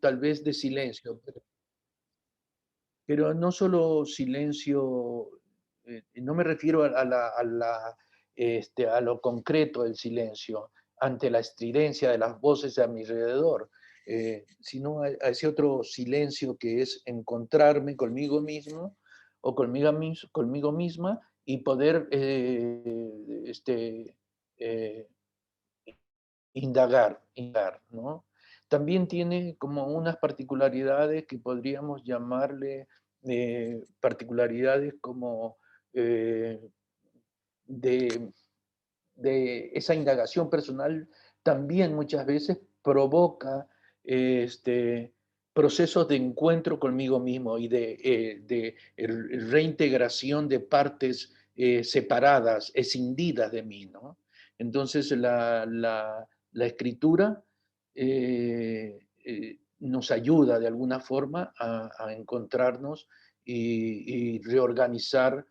tal vez de silencio, pero no solo silencio, no me refiero a lo concreto del silencio, ante la estridencia de las voces a mi alrededor, sino a ese otro silencio que es encontrarme conmigo mismo o conmigo misma y poder eh, indagar, ¿no? También tiene como unas particularidades que podríamos llamarle particularidades como eh, de, de esa indagación personal, también muchas veces provoca procesos de encuentro conmigo mismo y de reintegración de partes separadas, escindidas de mí, ¿no? Entonces la escritura nos ayuda de alguna forma a encontrarnos y reorganizar,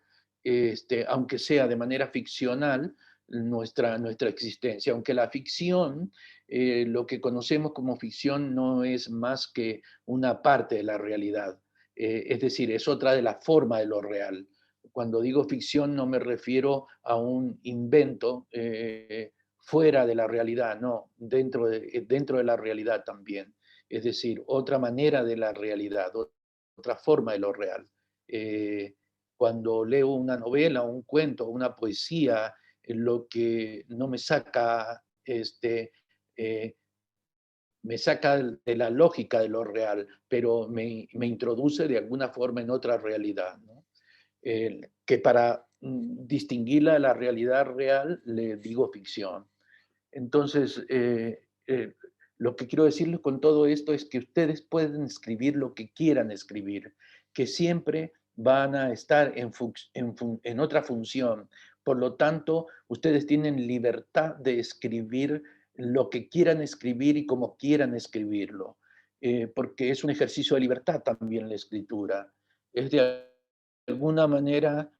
aunque sea de manera ficcional, nuestra existencia. Aunque la ficción, lo que conocemos como ficción no es más que una parte de la realidad. Es decir, es otra de las formas de lo real. Cuando digo ficción no me refiero a un invento fuera de la realidad, no, dentro de la realidad también. Es decir, otra manera de la realidad, otra forma de lo real. Eh, Cuando leo una novela, un cuento, una poesía, lo que no eh, me saca de la lógica de lo real, pero me introduce de alguna forma en otra realidad, ¿no? Que para distinguirla de la realidad real le digo ficción. Entonces, lo que quiero decirles con todo esto es que ustedes pueden escribir lo que quieran escribir, que siempre van a estar en otra función. Por lo tanto, ustedes tienen libertad de escribir lo que quieran escribir y como quieran escribirlo, porque es un ejercicio de libertad también la escritura. Es de alguna manera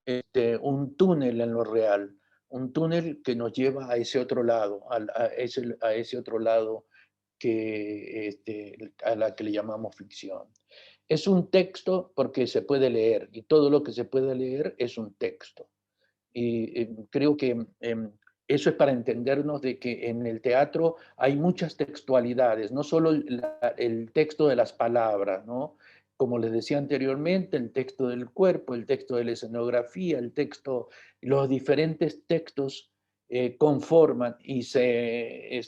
un túnel en lo real, un túnel que nos lleva a ese otro lado, a ese otro lado a la que le llamamos ficción. Es un texto porque se puede leer y todo lo que se puede leer es un texto. Y creo que eso es para entendernos de que en el teatro hay muchas textualidades, no solo el texto de las palabras, ¿no? Como les decía anteriormente, el texto del cuerpo, el texto de la escenografía, los diferentes textos conforman y se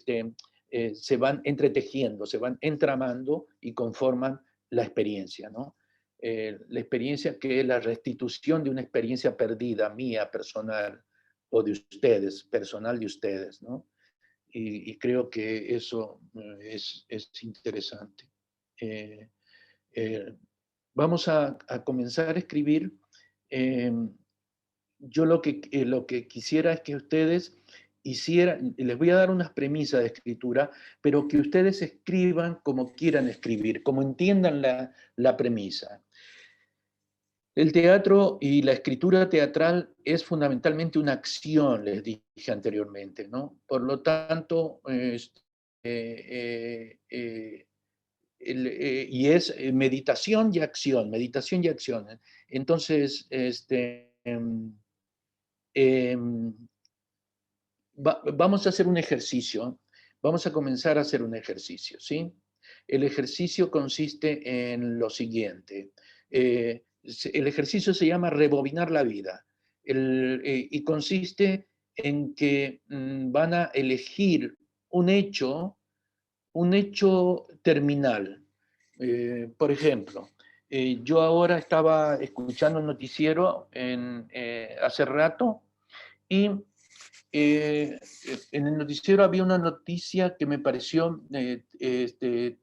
van entretejiendo, se van entramando y conforman la experiencia, ¿no? La experiencia que es la restitución de una experiencia perdida, mía, personal, o de ustedes, personal de ustedes, ¿no? Y creo que eso es interesante. Eh, eh, Vamos a comenzar a escribir. eh, yo lo que quisiera es que ustedes hicieran, les voy a dar unas premisas de escritura, pero que ustedes escriban como quieran escribir, como entiendan la premisa. El teatro y la escritura teatral es fundamentalmente una acción, les dije anteriormente, ¿no? Por lo tanto, y es meditación y acción. Entonces, em, vamos a hacer un ejercicio, vamos a comenzar a hacer un ejercicio, ¿sí? El ejercicio consiste en lo siguiente. El ejercicio se llama rebobinar la vida y consiste en que van a elegir un hecho, un hecho terminal. Por ejemplo, yo ahora estaba escuchando el noticiero hace rato y en el noticiero había una noticia que me pareció, eh, eh,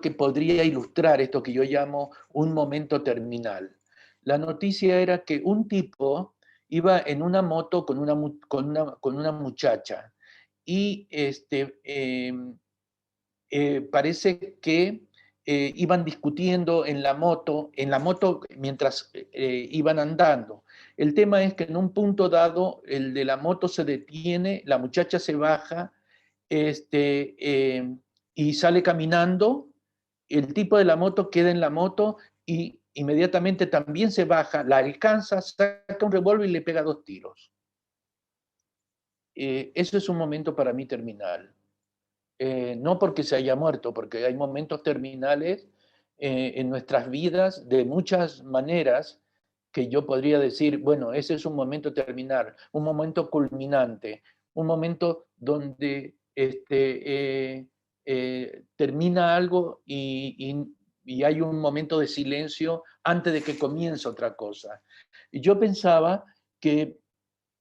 que podría ilustrar esto que yo llamo un momento terminal. La noticia era que un tipo iba en una moto con una muchacha y parece que iban discutiendo en la moto mientras iban andando. El tema es que en un punto dado el de la moto se detiene, la muchacha se baja y sale caminando, el tipo de la moto queda en la moto y inmediatamente también se baja, la alcanza, saca un revólver y le pega 2 tiros. Eso es un momento para mí terminal. No porque se haya muerto, porque hay momentos terminales en nuestras vidas de muchas maneras que yo podría decir, bueno, ese es un momento terminal, un momento culminante, un momento donde termina algo y hay un momento de silencio antes de que comience otra cosa. Y yo pensaba que,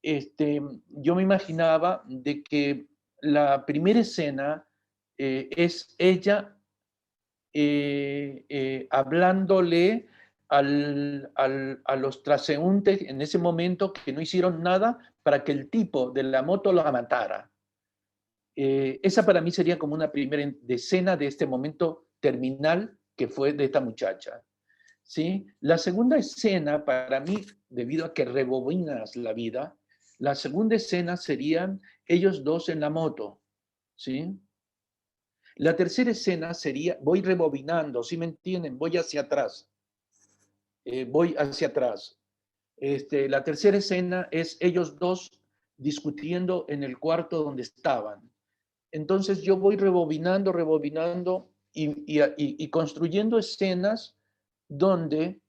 yo me imaginaba de que la primera escena es ella hablándole a los transeúntes en ese momento que no hicieron nada para que el tipo de la moto la matara. Esa para mí sería como una primera escena de este momento terminal que fue de esta muchacha. ¿Sí? La segunda escena, para mí, debido a que rebobinas la vida, la segunda escena serían ellos dos en la moto. ¿Sí? La tercera escena sería, voy rebobinando, ¿sí me entienden? Voy hacia atrás. Voy hacia atrás. La tercera escena es ellos dos discutiendo en el cuarto donde estaban. Entonces yo voy rebobinando, rebobinando y construyendo escenas donde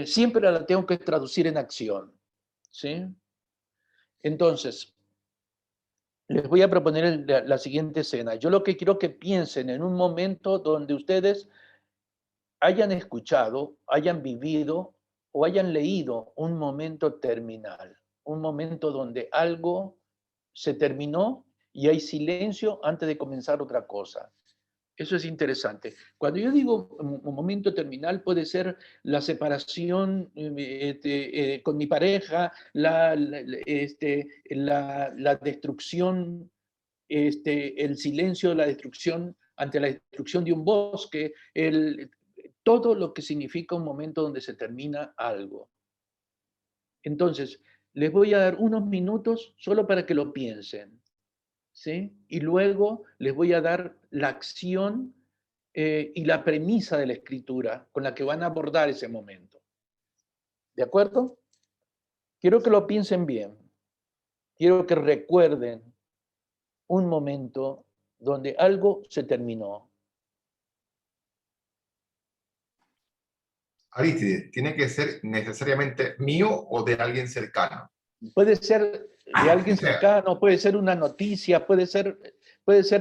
siempre la tengo que traducir en acción. ¿Sí? Entonces, les voy a proponer la siguiente escena. Yo lo que quiero que piensen en un momento donde ustedes hayan escuchado, hayan vivido o hayan leído un momento terminal, un momento donde algo se terminó y hay silencio antes de comenzar otra cosa. Eso es interesante. Cuando yo digo un momento terminal, puede ser la separación con mi pareja, la destrucción, el silencio de la destrucción ante la destrucción de un bosque, todo lo que significa un momento donde se termina algo. Entonces, les voy a dar unos minutos solo para que lo piensen, ¿sí? Y luego les voy a dar la acción y la premisa de la escritura con la que van a abordar ese momento. ¿De acuerdo? Quiero que lo piensen bien. Quiero que recuerden un momento donde algo se terminó. Aristide, ¿tiene que ser necesariamente mío o de alguien cercano? Puede ser de alguien cercano, puede ser una noticia, puede ser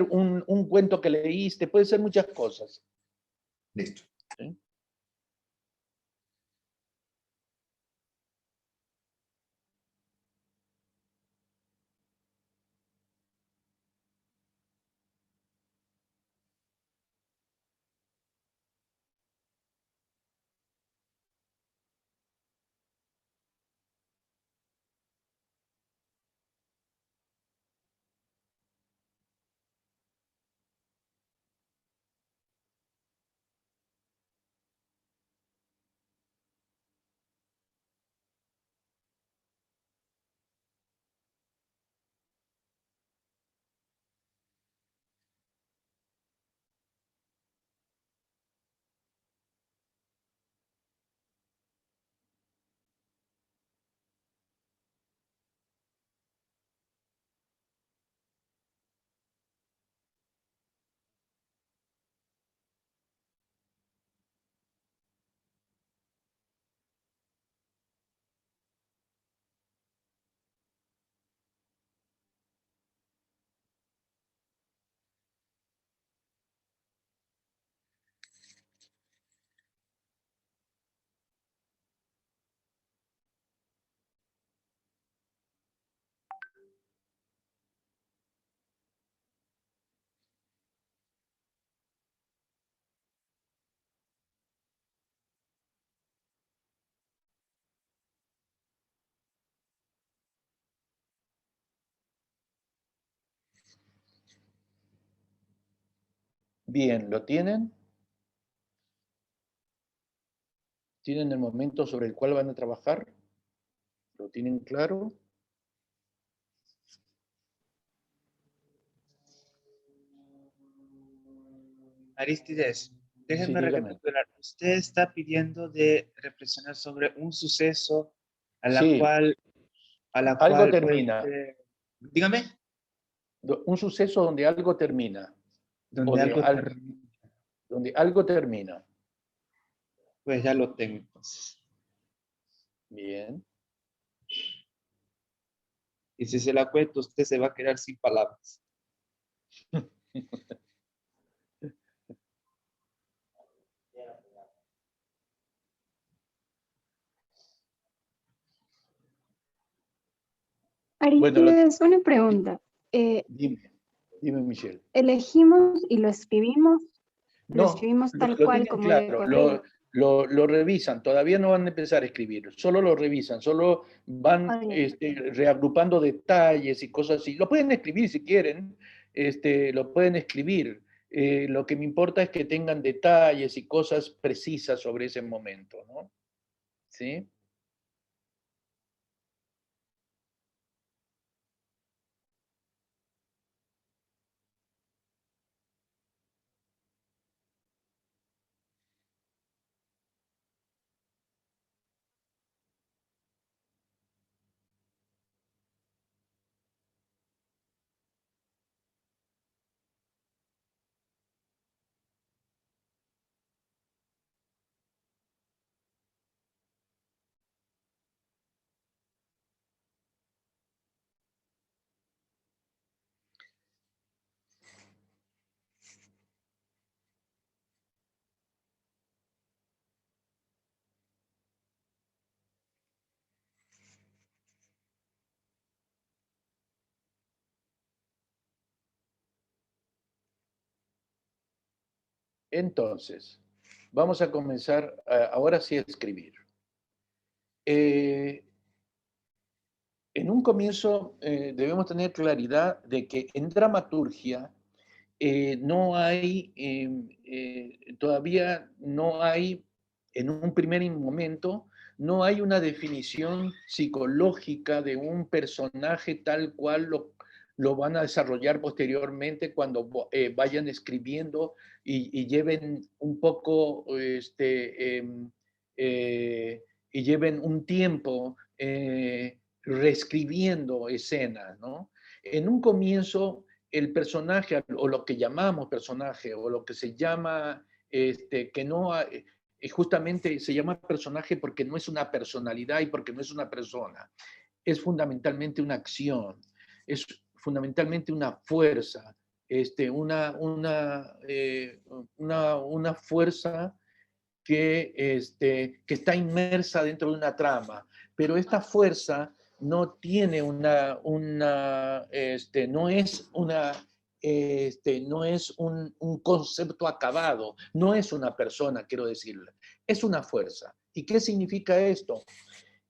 un cuento que leíste, puede ser muchas cosas. Listo. ¿Sí? Bien, ¿lo tienen? ¿Tienen el momento sobre el cual van a trabajar? ¿Lo tienen claro? Aristides, Sí, déjenme dígame. recapitular. Usted está pidiendo de reflexionar sobre un suceso a la Sí, cual, algo puede termina. ser, dígame, Un suceso donde algo termina. O donde de algo algo, termina. donde algo termina. Pues ya lo tengo entonces. Bien. Y si se la cuento, usted se va a quedar sin palabras. Bueno, Aristides, una pregunta. dime, dime, Michelle. ¿Elegimos y lo No, escribimos tal lo cual tienen como de claro, corrido? lo revisan, todavía no van a empezar a escribir, solo lo revisan, solo van Ah, bien. reagrupando detalles y cosas así. Lo pueden escribir si quieren, lo pueden escribir. Lo que me importa es que tengan detalles y cosas precisas sobre ese momento, ¿no? ¿Sí? Entonces, vamos a comenzar ahora sí a escribir. Eh, en un comienzo debemos tener claridad de que en dramaturgia no hay, todavía no hay, en un primer momento, no hay una definición psicológica de un personaje tal cual lo van a desarrollar posteriormente cuando vayan escribiendo y lleven un poco, y lleven un tiempo reescribiendo escenas, ¿no? En un comienzo el personaje, o lo que llamamos personaje, o lo que se llama, que no, justamente se llama personaje porque no es una personalidad y porque no es una persona, es fundamentalmente una acción, es fundamentalmente una fuerza, una fuerza que está inmersa dentro de una trama, pero esta fuerza no tiene no es no es un concepto acabado, no es una persona, quiero decirle, es una fuerza. ¿Y qué significa esto?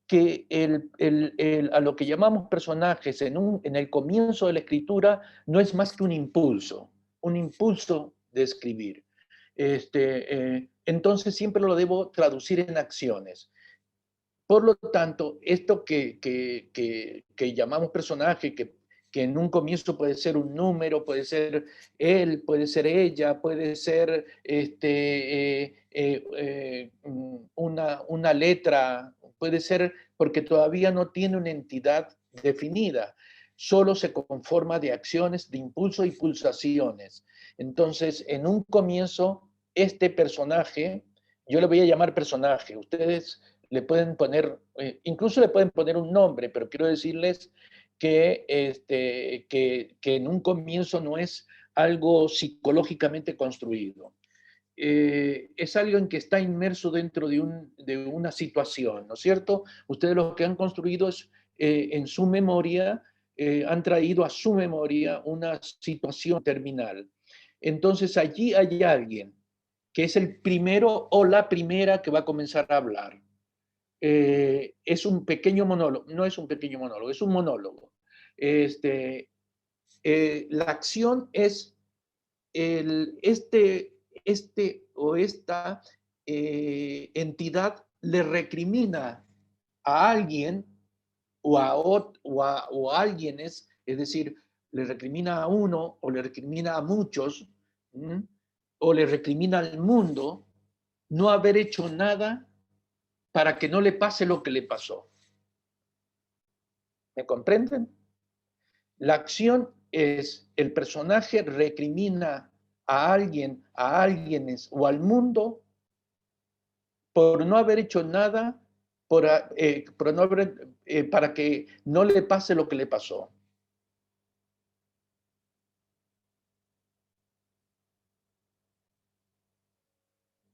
Que a lo que llamamos personajes en el comienzo de la escritura no es más que un impulso de escribir. Entonces siempre lo debo traducir en acciones. Por lo tanto, esto que llamamos personaje, que en un comienzo puede ser un número, puede ser él, puede ser ella, puede ser una letra, puede ser porque todavía no tiene una entidad definida, solo se conforma de acciones, de impulso y pulsaciones. Entonces, en un comienzo, este personaje, yo le voy a llamar personaje, ustedes le pueden poner, incluso le pueden poner un nombre, pero quiero decirles que en un comienzo no es algo psicológicamente construido. Es algo en que está inmerso dentro de una situación, ¿no es cierto? Ustedes lo que han construido es en su memoria, han traído a su memoria una situación terminal. Entonces allí hay alguien que es el primero o la primera que va a comenzar a hablar. Es un pequeño monólogo, no es un pequeño monólogo, es un monólogo. Este, la acción es el, o esta entidad le recrimina a alguien o a alguienes, es decir, le recrimina a uno o le recrimina a muchos, ¿m? o le recrimina al mundo no haber hecho nada para que no le pase lo que le pasó. ¿Me comprenden? La acción es el personaje recrimina a alguien, a alguienes o al mundo por no haber hecho nada por no haber, para que no le pase lo que le pasó.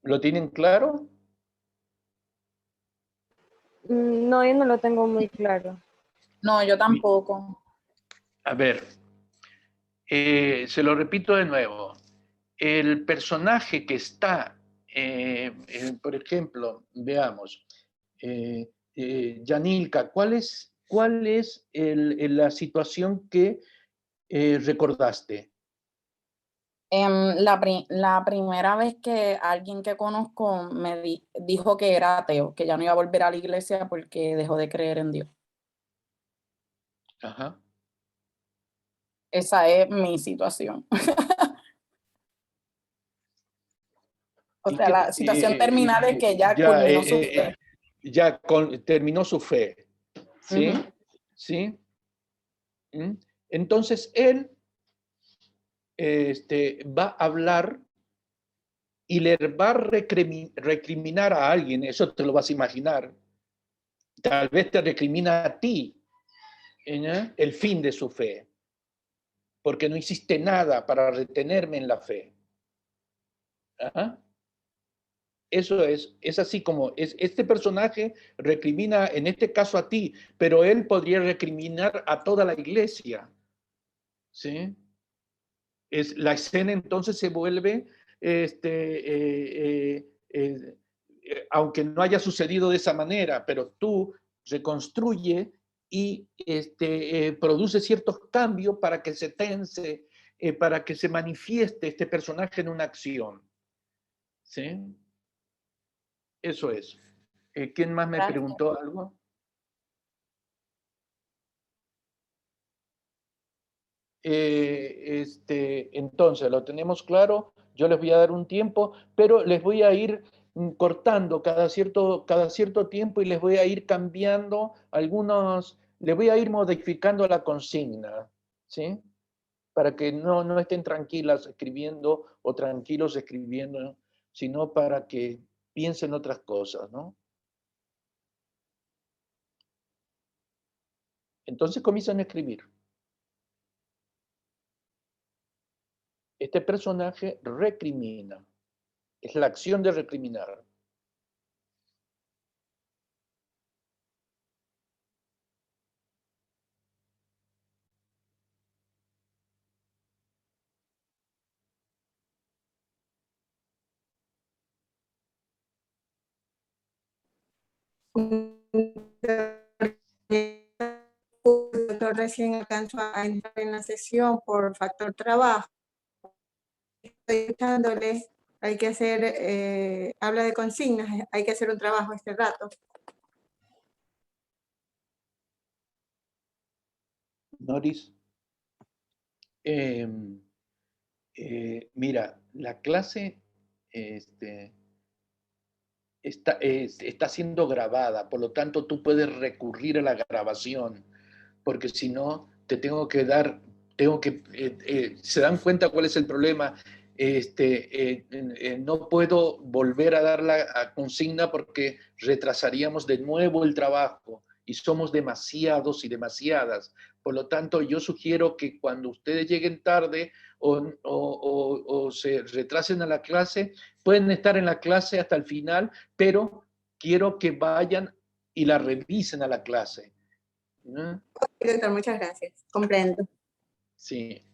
¿Lo tienen claro? No, yo no lo tengo muy claro. No, yo tampoco. A ver, se lo repito de nuevo. El personaje que está, por ejemplo, veamos, Yanilka, ¿cuál es la situación que recordaste? La primera vez que alguien que conozco me dijo que era ateo, que ya no iba a volver a la iglesia porque dejó de creer en Dios. Ajá. Esa es mi situación. O sea, la situación terminal es que ya culminó su fe. Terminó su fe. ¿Sí? ¿Sí? ¿Mm? Entonces él va a hablar y le va a recriminar a alguien, eso te lo vas a imaginar. Tal vez te recrimina a ti el fin de su fe, porque no hiciste nada para retenerme en la fe. Ajá. Eso es así como este personaje recrimina en este caso a ti, pero él podría recriminar a toda la iglesia. ¿Sí? La escena entonces se vuelve, aunque no haya sucedido de esa manera, pero tú reconstruye y produce ciertos cambios para que se tense, para que se manifieste este personaje en una acción. ¿Sí? Eso es. ¿Quién más me Gracias. preguntó algo? Entonces, lo tenemos claro. Yo les voy a dar un tiempo, pero les voy a ir cortando cada cierto tiempo y les voy a ir cambiando les voy a ir modificando la consigna, ¿sí? Para que no estén tranquilas escribiendo o tranquilos escribiendo, sino para que piensen otras cosas, ¿no? Entonces comienzan a escribir. Este personaje recrimina. Es la acción de recriminar. Recién alcanzo a entrar en la sesión por factor trabajo. Estoy escuchándole, hay que hacer, habla de consignas, hay que hacer un trabajo este rato. Noris, mira, la clase está siendo grabada, por lo tanto tú puedes recurrir a la grabación, porque si no, ¿se dan cuenta cuál es el problema? No puedo volver a dar la consigna porque retrasaríamos de nuevo el trabajo y somos demasiados y demasiadas. Por lo tanto, yo sugiero que cuando ustedes lleguen tarde o se retrasen a la clase, pueden estar en la clase hasta el final, pero quiero que vayan y la revisen a la clase. ¿No? Doctor, muchas gracias. Comprendo. Sí.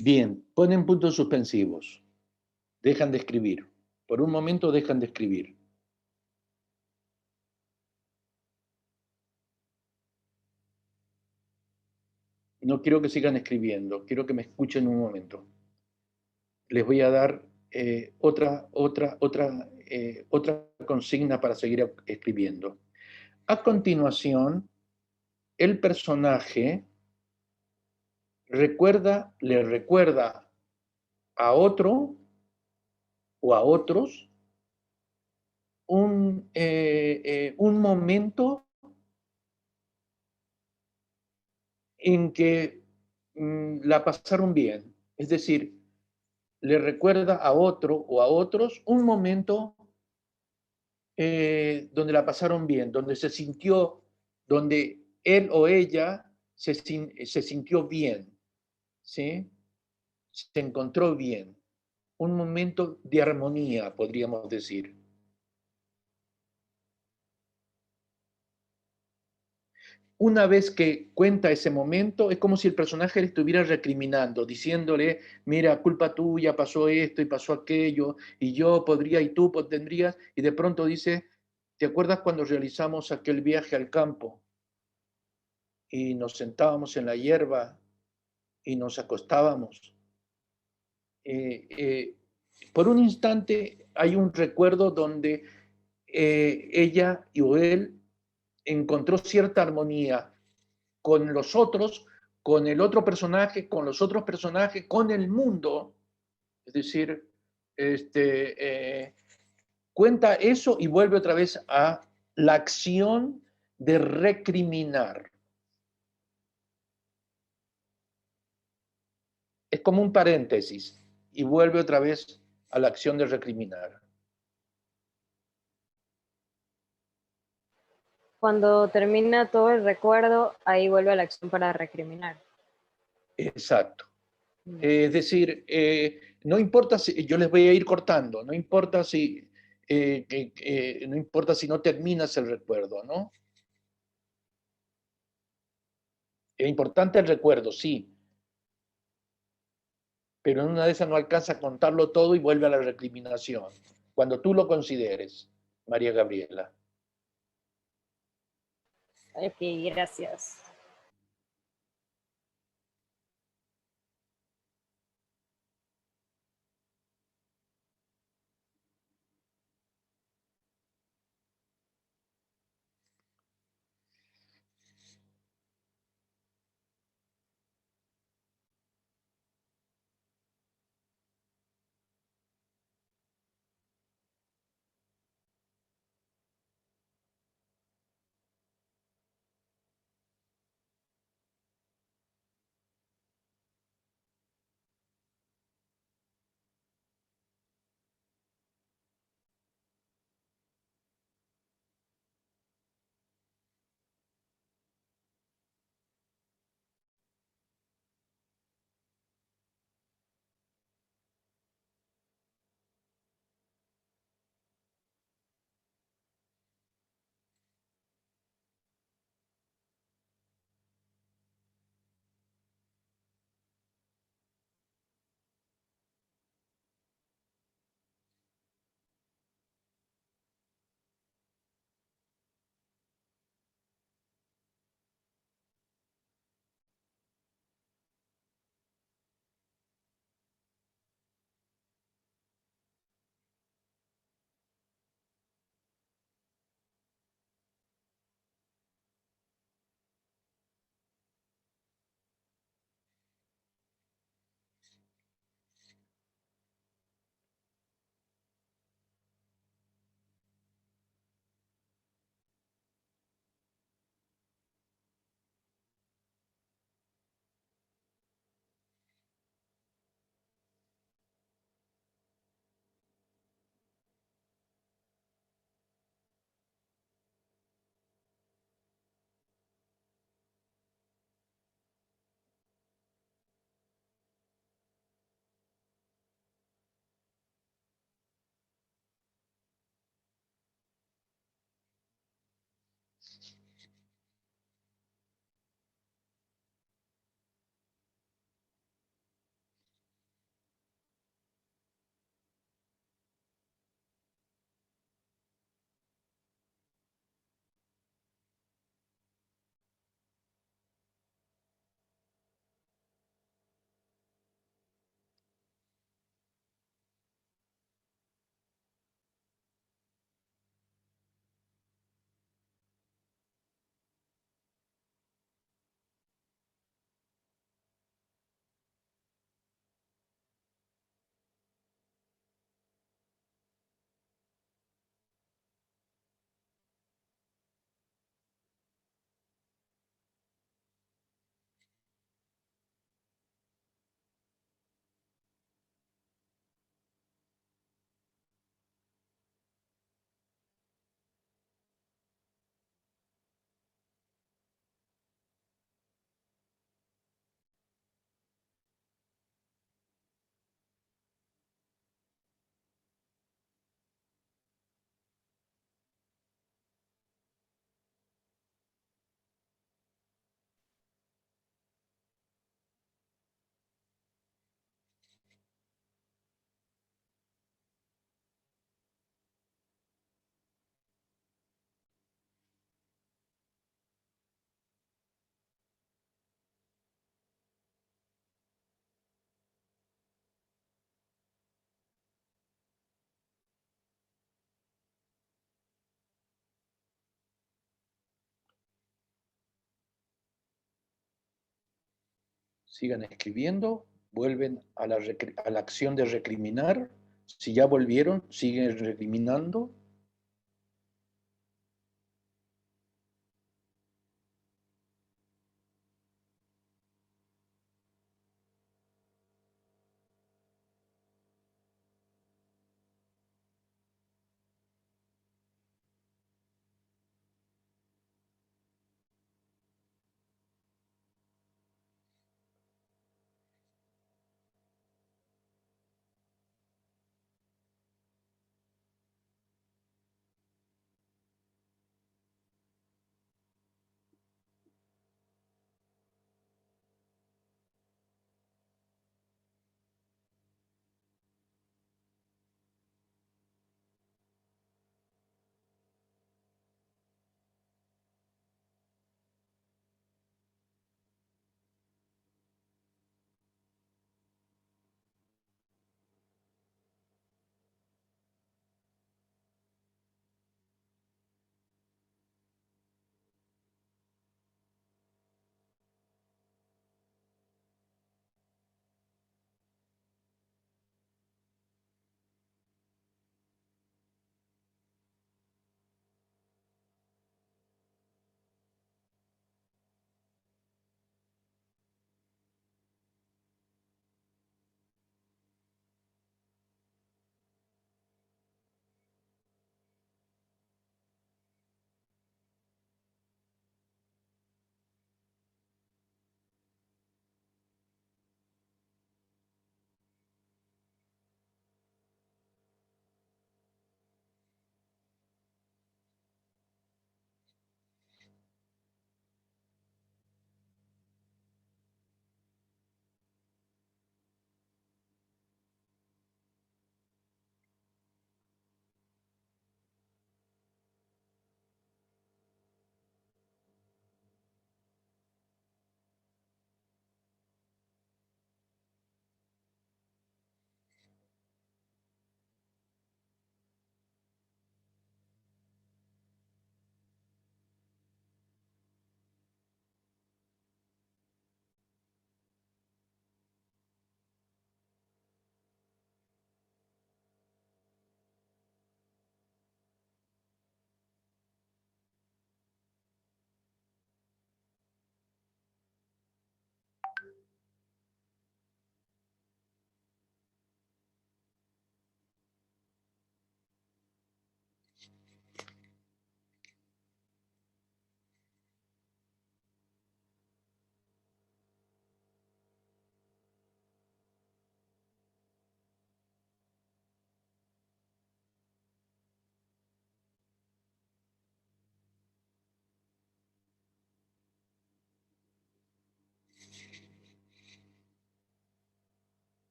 Bien, ponen puntos suspensivos. Dejan de escribir. Por un momento dejan de escribir. No quiero que sigan escribiendo, quiero que me escuchen un momento. Les voy a dar otra consigna para seguir escribiendo. A continuación, el personaje le recuerda a otro o a otros un momento en que la pasaron bien. Es decir, le recuerda a otro o a otros un momento donde la pasaron bien, donde él o ella se sintió bien, ¿sí? Se encontró bien. Un momento de armonía, podríamos decir. Una vez que cuenta ese momento, es como si el personaje le estuviera recriminando, diciéndole, mira, culpa tuya, pasó esto y pasó aquello, y yo podría y tú tendrías, y de pronto dice, ¿te acuerdas cuando realizamos aquel viaje al campo? Y nos sentábamos en la hierba y nos acostábamos. Por un instante hay un recuerdo donde ella o él encontró cierta armonía con los otros, con el otro personaje, con los otros personajes, con el mundo. Es decir, cuenta eso y vuelve otra vez a la acción de recriminar. Es como un paréntesis y vuelve otra vez a la acción de recriminar. Cuando termina todo el recuerdo, ahí vuelve a la acción para recriminar. Exacto. Es decir, no importa si, yo les voy a ir cortando, no importa si, no importa si no terminas el recuerdo, ¿no? Es importante el recuerdo, sí, pero en una de esas no alcanza a contarlo todo y vuelve a la recriminación, cuando tú lo consideres, María Gabriela. Ok, gracias. Sigan escribiendo, vuelven a la acción de recriminar. Si ya volvieron, siguen recriminando.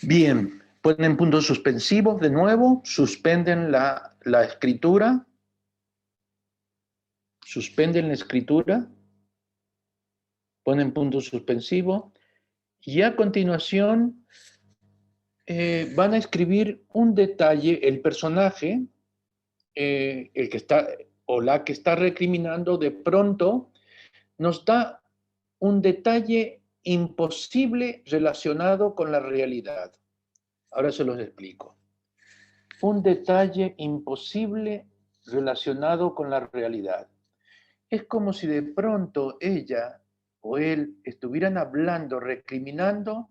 Bien, ponen puntos suspensivos de nuevo, suspenden la escritura, suspenden la escritura, ponen puntos suspensivos y a continuación van a escribir un detalle, el personaje, el que está o la que está recriminando, de pronto nos da un detalle imposible relacionado con la realidad. Ahora se los explico. Un detalle imposible relacionado con la realidad. Es como si de pronto ella o él estuvieran hablando, recriminando,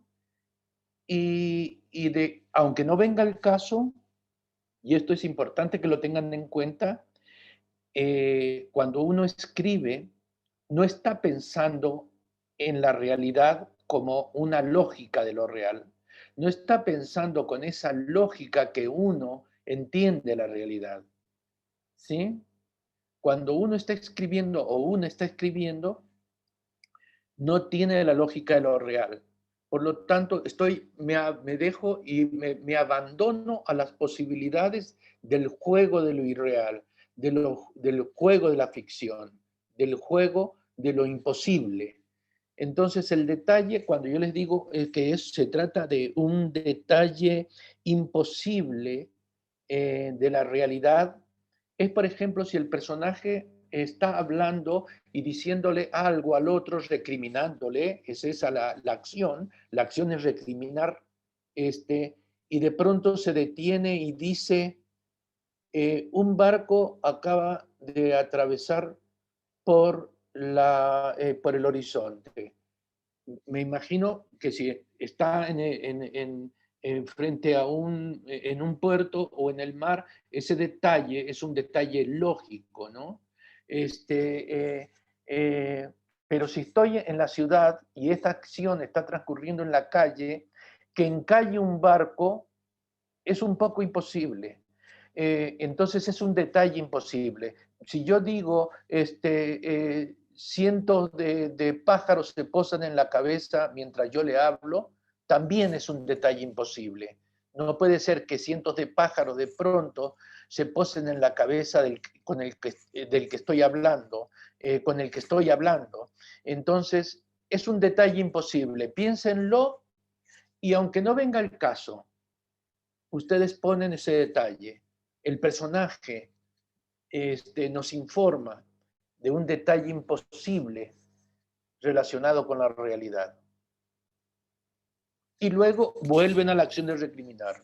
aunque no venga el caso, y esto es importante que lo tengan en cuenta, cuando uno escribe, no está pensando en la realidad como una lógica de lo real. No está pensando con esa lógica que uno entiende la realidad. ¿Sí? Cuando uno está escribiendo o una está escribiendo, no tiene la lógica de lo real. Por lo tanto, me dejo y me abandono a las posibilidades del juego de lo irreal, del juego de la ficción, del juego de lo imposible. Entonces, el detalle, cuando yo les digo se trata de un detalle imposible de la realidad, es, por ejemplo, si el personaje está hablando y diciéndole algo al otro, recriminándole, es esa la acción es recriminar, y de pronto se detiene y dice, un barco acaba de atravesar por el horizonte. Me imagino que si está frente en un puerto o en el mar, ese detalle es un detalle lógico, ¿no? Pero si estoy en la ciudad y esta acción está transcurriendo en la calle, que encalle un barco es un poco imposible. Entonces es un detalle imposible. Si yo digo, cientos de pájaros se posan en la cabeza mientras yo le hablo, también es un detalle imposible. No puede ser que cientos de pájaros de pronto se posen en la cabeza del que estoy hablando, con el que estoy hablando. Entonces, es un detalle imposible. Piénsenlo y aunque no venga el caso, ustedes ponen ese detalle. El personaje nos informa de un detalle imposible relacionado con la realidad. Y luego vuelven a la acción de recriminar.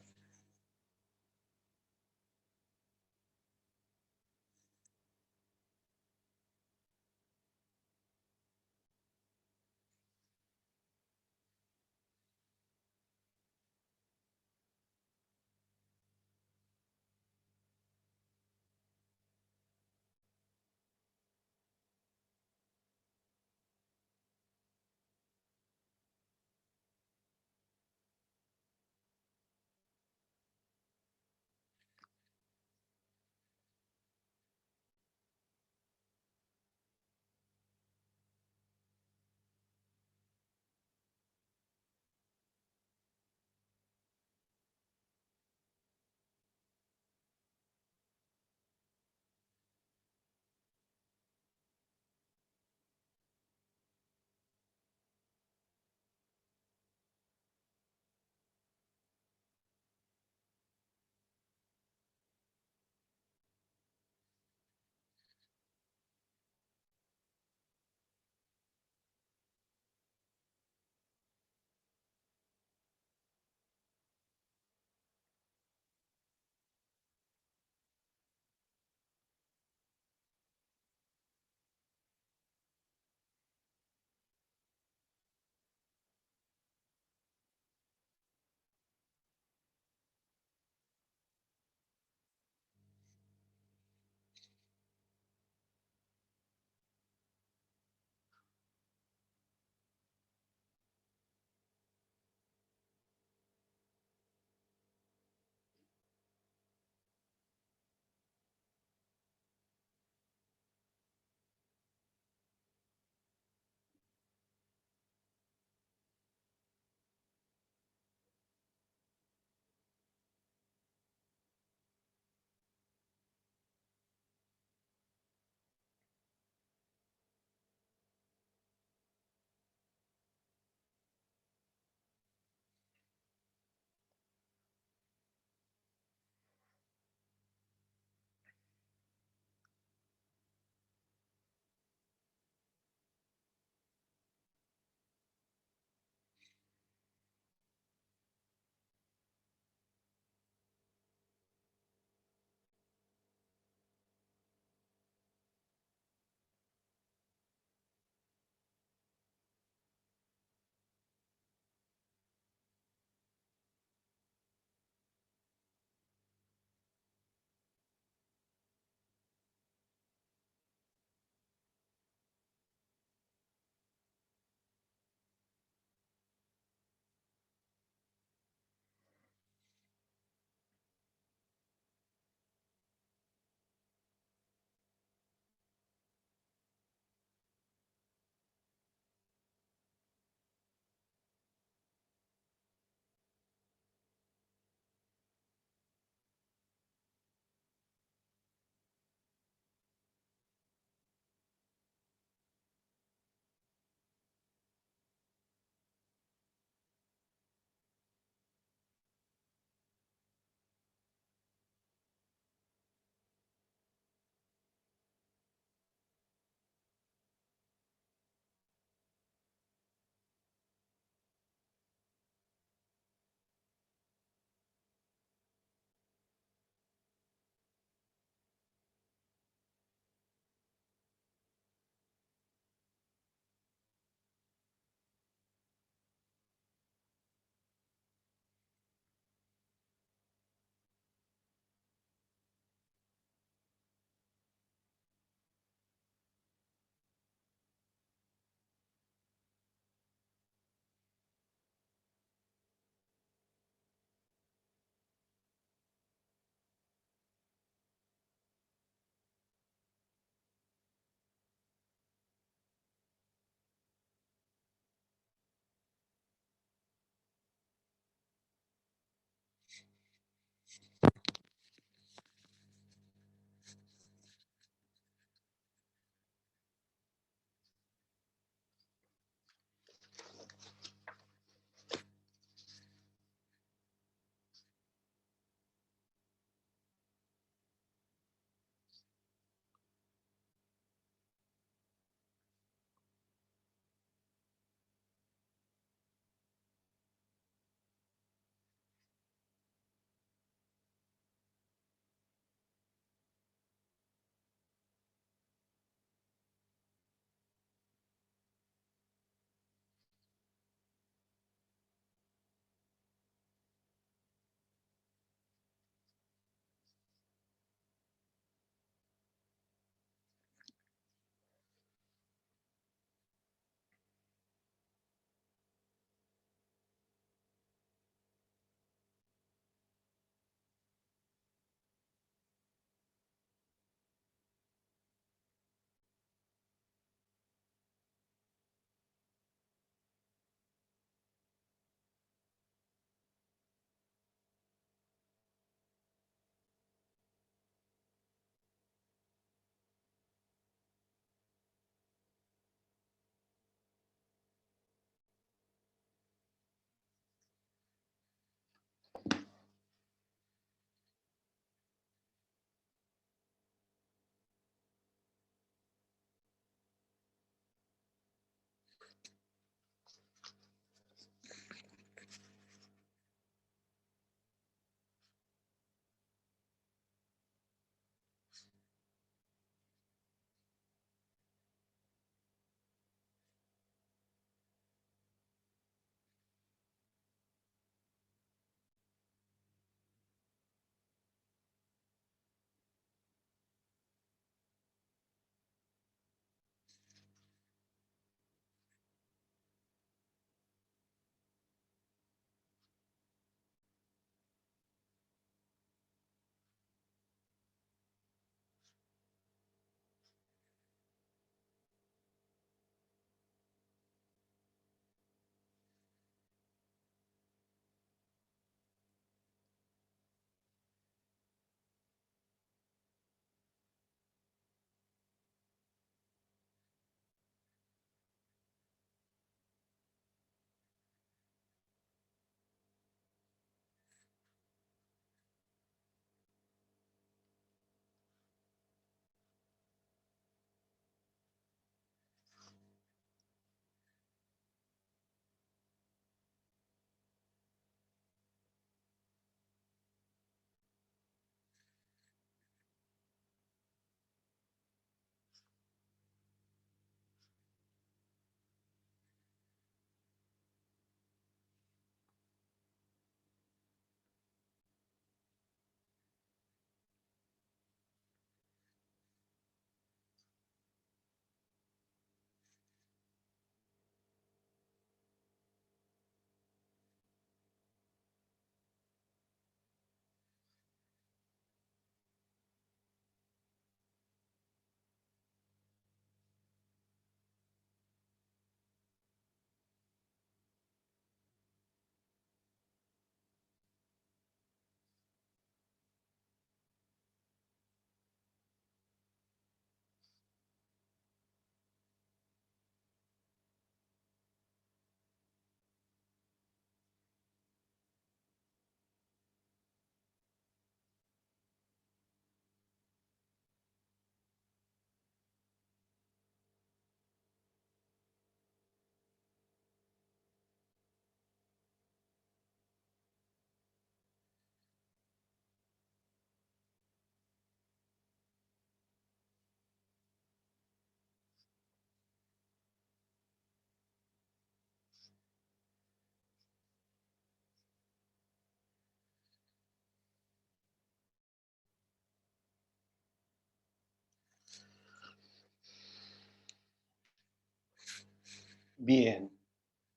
Bien,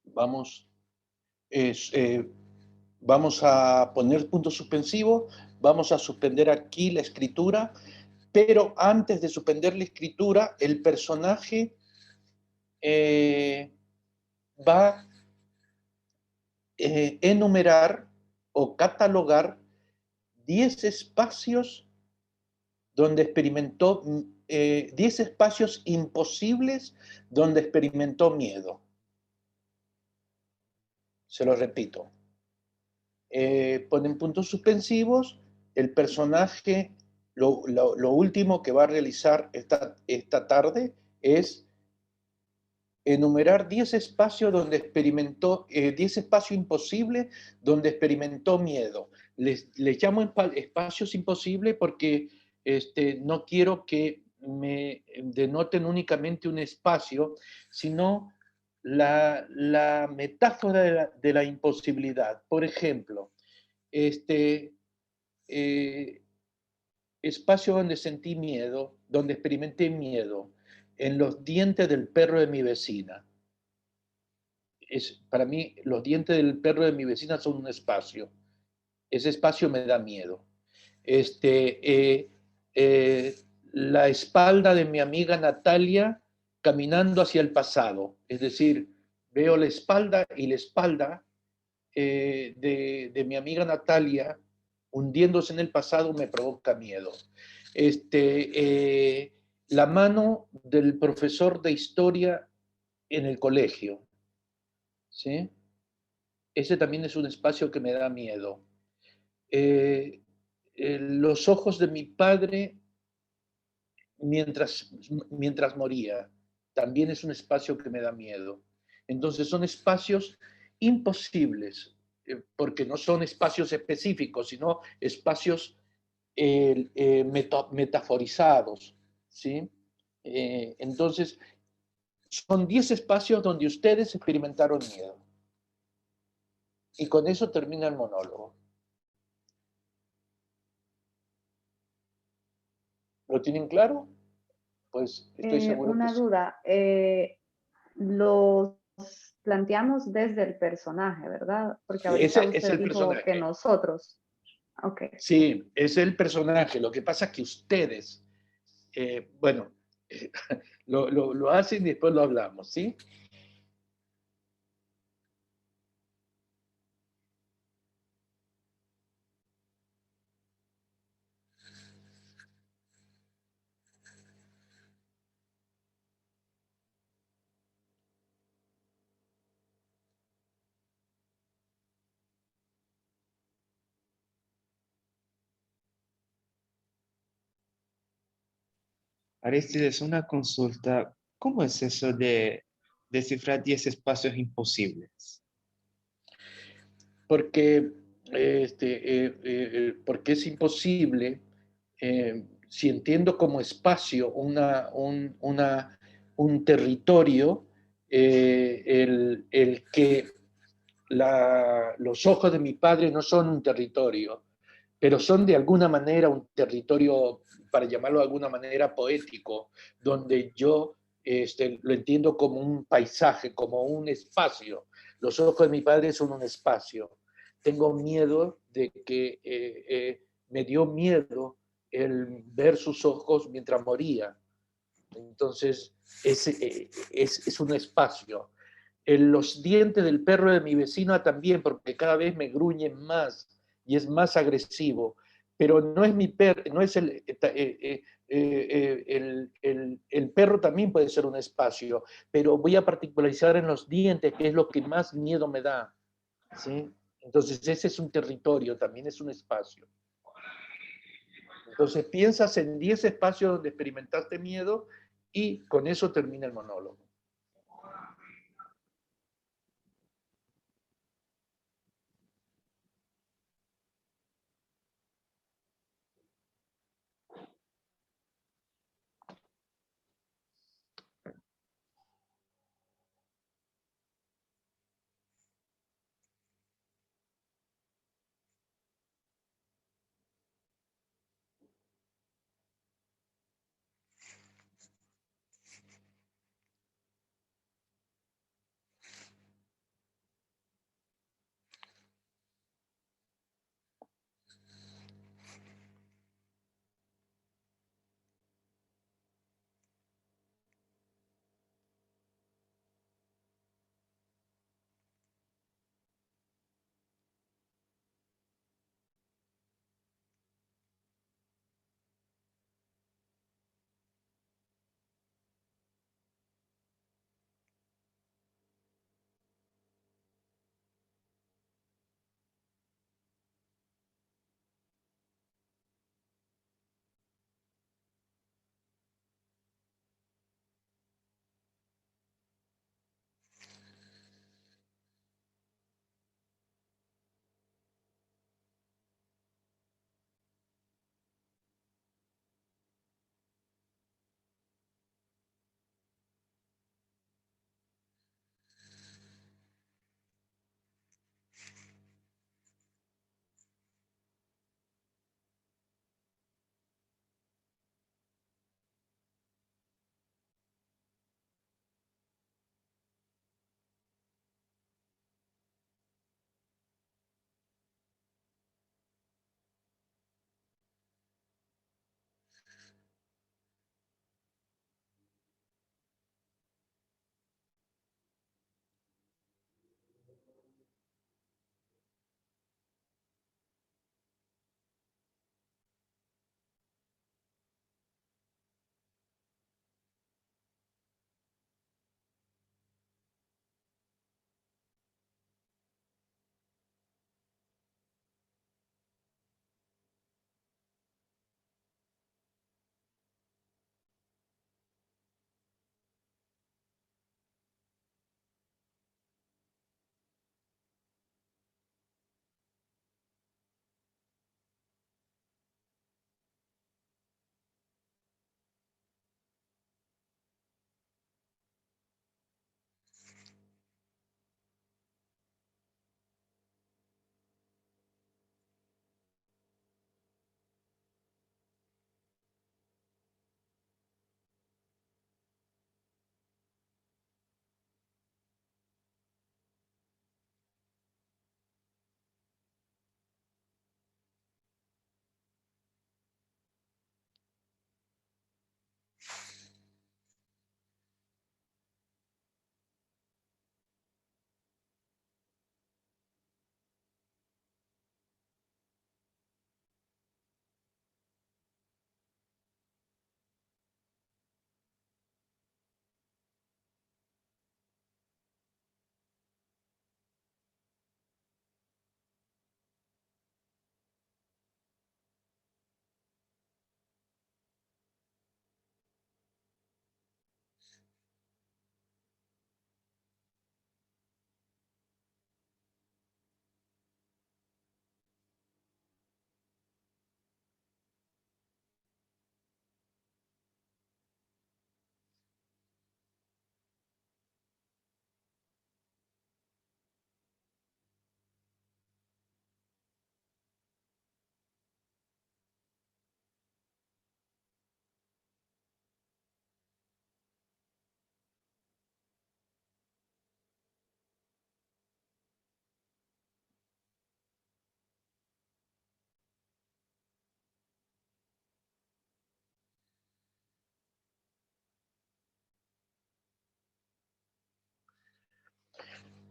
vamos, vamos a poner punto suspensivo, vamos a suspender aquí la escritura, pero antes de suspender la escritura, el personaje va a enumerar o catalogar 10 espacios donde experimentó, 10 espacios imposibles donde experimentó miedo. Se lo repito. Ponen puntos suspensivos, el personaje, lo último que va a realizar esta tarde es enumerar 10 espacios donde experimentó, 10 espacios imposibles donde experimentó miedo. Les llamo espacios imposibles porque no quiero que me denoten únicamente un espacio, sino la metáfora de la imposibilidad. Por ejemplo, espacio donde sentí miedo, donde experimenté miedo, en los dientes del perro de mi vecina. Para mí, los dientes del perro de mi vecina son un espacio. Ese espacio me da miedo. La espalda de mi amiga Natalia caminando hacia el pasado. Es decir, veo la espalda y la espalda de mi amiga Natalia hundiéndose en el pasado me provoca miedo. La mano del profesor de historia en el colegio, ¿sí? Ese también es un espacio que me da miedo. Los ojos de mi padre mientras moría, también es un espacio que me da miedo. Entonces son espacios imposibles, porque no son espacios específicos, sino espacios metaforizados, ¿sí? Entonces, son 10 espacios donde ustedes experimentaron miedo. Y con eso termina el monólogo. ¿Lo tienen claro? Pues estoy seguro Una que sí. duda, los planteamos desde el personaje, ¿verdad? Porque ahorita Ese es usted el dijo que personaje. nosotros. Ok. Sí, es el personaje. Lo que pasa es que ustedes, bueno, lo hacen y después lo hablamos, ¿sí? Aristides, una consulta. ¿Cómo es eso de descifrar 10 espacios imposibles? Porque, porque es imposible, si entiendo como espacio un territorio, el que los ojos de mi padre no son un territorio, pero son de alguna manera un territorio, para llamarlo de alguna manera, poético, donde yo lo entiendo como un paisaje, como un espacio. Los ojos de mi padre son un espacio. Tengo miedo de que me dio miedo el ver sus ojos mientras moría. Entonces, es un espacio. En los dientes del perro de mi vecina también, porque cada vez me gruñen más y es más agresivo. Pero no es mi perro, no es el perro también puede ser un espacio, pero voy a particularizar en los dientes, que es lo que más miedo me da, ¿sí? Entonces ese es un territorio, también es un espacio. Entonces piensas en 10 espacios donde experimentaste miedo y con eso termina el monólogo.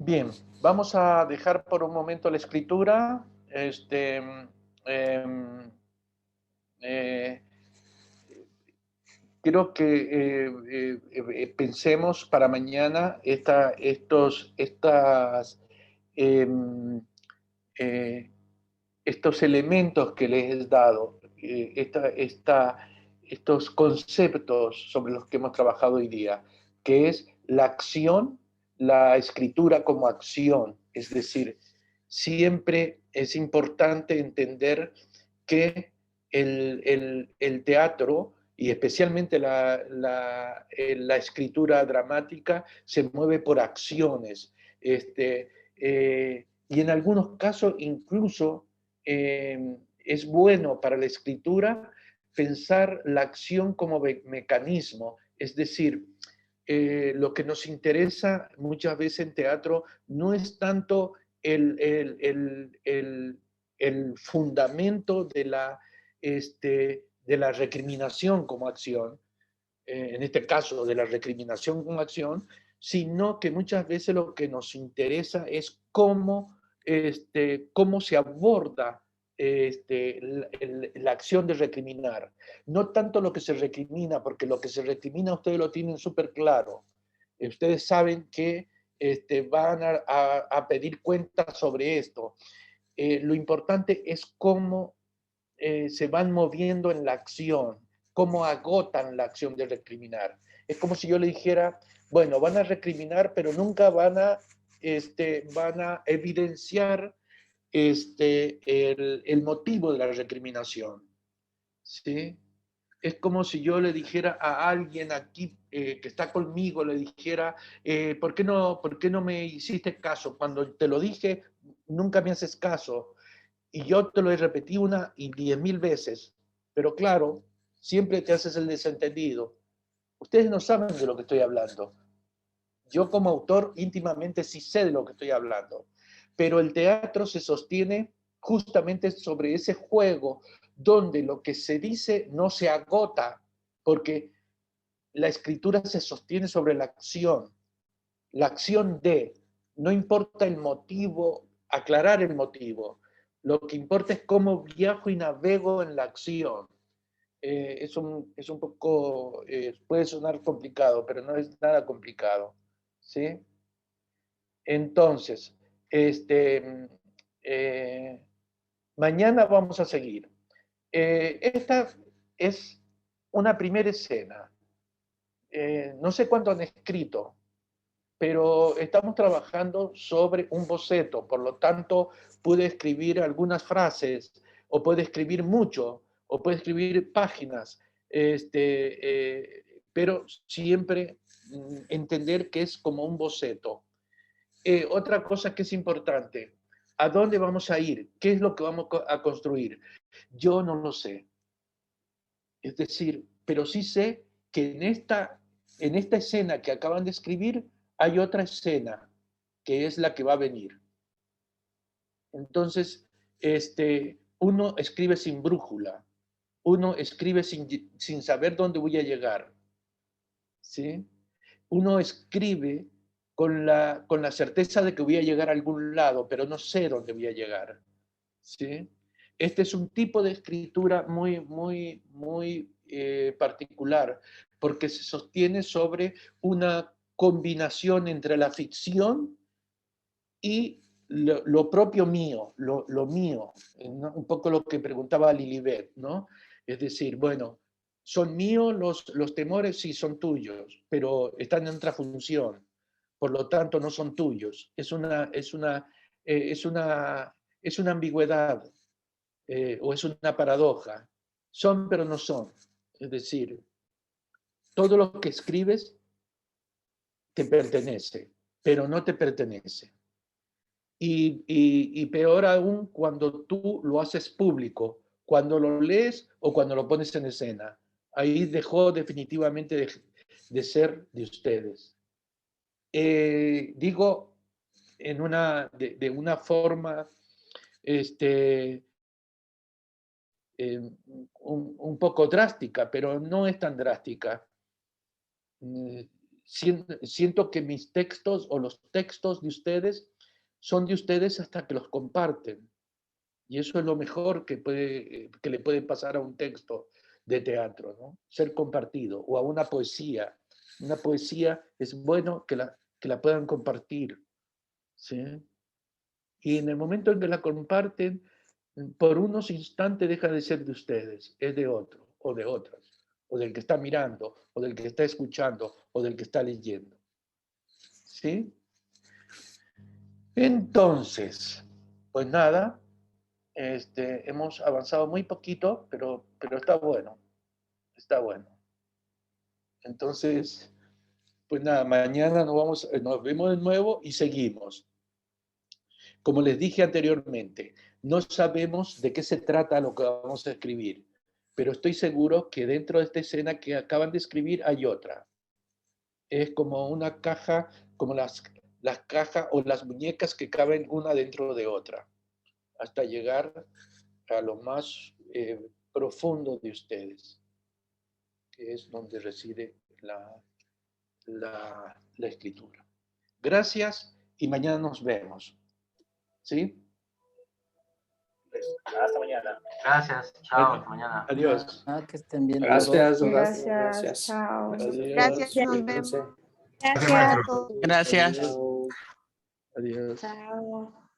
Bien, vamos a dejar por un momento la escritura. Creo que pensemos para mañana estos elementos que les he dado, estos conceptos sobre los que hemos trabajado hoy día, que es la acción, la escritura como acción. Es decir, siempre es importante entender que el teatro, y especialmente la escritura dramática, se mueve por acciones. Y en algunos casos incluso es bueno para la escritura pensar la acción como mecanismo. Es decir, lo que nos interesa muchas veces en teatro no es tanto el fundamento de la recriminación como acción, en este caso de la recriminación como acción, sino que muchas veces lo que nos interesa es cómo se aborda la acción de recriminar. No tanto lo que se recrimina, porque lo que se recrimina ustedes lo tienen súper claro. Ustedes saben que van a pedir cuentas sobre esto. Lo importante es cómo se van moviendo en la acción, cómo agotan la acción de recriminar. Es como si yo le dijera, bueno, van a recriminar, pero nunca van a evidenciar el motivo de la recriminación. ¿Sí? Es como si yo le dijera a alguien aquí que está conmigo, le dijera, ¿por qué no me hiciste caso? Cuando te lo dije, nunca me haces caso. Y yo te lo he repetido 1 y 10.000 veces, pero claro, siempre te haces el desentendido. Ustedes no saben de lo que estoy hablando. Yo como autor íntimamente sí sé de lo que estoy hablando, pero el teatro se sostiene justamente sobre ese juego donde lo que se dice no se agota, porque la escritura se sostiene sobre la acción de, no importa el motivo, aclarar el motivo, lo que importa es cómo viajo y navego en la acción. Es un poco, puede sonar complicado, pero no es nada complicado, ¿sí? Entonces, mañana vamos a seguir. Esta es una primera escena. No sé cuánto han escrito, pero estamos trabajando sobre un boceto, por lo tanto, puede escribir algunas frases, o puede escribir mucho, o puede escribir páginas, pero siempre entender que es como un boceto. Otra cosa que es importante, ¿a dónde vamos a ir? ¿Qué es lo que vamos a construir? Yo no lo sé. Es decir, pero sí sé que en esta escena que acaban de escribir hay otra escena que es la que va a venir. Entonces, uno escribe sin brújula, uno escribe sin saber dónde voy a llegar, ¿sí? Uno escribe con la certeza de que voy a llegar a algún lado, pero no sé dónde voy a llegar, ¿sí? Este es un tipo de escritura muy, muy, muy particular, porque se sostiene sobre una combinación entre la ficción y lo propio mío, lo mío, ¿no? Un poco lo que preguntaba Lilibet, ¿no? Es decir, bueno, ¿son míos los temores? Sí, son tuyos, pero están en otra función, por lo tanto no son tuyos. Es una ambigüedad, o es una paradoja. Son pero no son. Es decir, todo lo que escribes te pertenece, pero no te pertenece. Y peor aún cuando tú lo haces público, cuando lo lees o cuando lo pones en escena. Ahí dejó definitivamente de ser de ustedes. Digo de una forma un poco drástica, pero no es tan drástica. siento que mis textos o los textos de ustedes son de ustedes hasta que los comparten. Y eso es lo mejor que le puede pasar a un texto de teatro, ¿no? Ser compartido, o a una poesía. Una poesía es bueno que la puedan compartir, ¿sí? Y en el momento en que la comparten, por unos instantes deja de ser de ustedes, es de otro, o de otras, o del que está mirando, o del que está escuchando, o del que está leyendo. ¿Sí? Entonces, pues nada, hemos avanzado muy poquito, pero está bueno, está bueno. Entonces, pues nada, mañana nos vemos de nuevo y seguimos. Como les dije anteriormente, no sabemos de qué se trata lo que vamos a escribir, pero estoy seguro que dentro de esta escena que acaban de escribir hay otra. Es como una caja, como las cajas o las muñecas que caben una dentro de otra, hasta llegar a lo más profundo de ustedes, que es donde reside la escritura. Gracias y mañana nos vemos. ¿Sí? Hasta mañana. Gracias, chao, hasta mañana. Adiós. Que estén bien. Gracias. Gracias, chao. Adiós. Gracias, nos vemos. Gracias, maestro. Gracias. Adiós. Chao.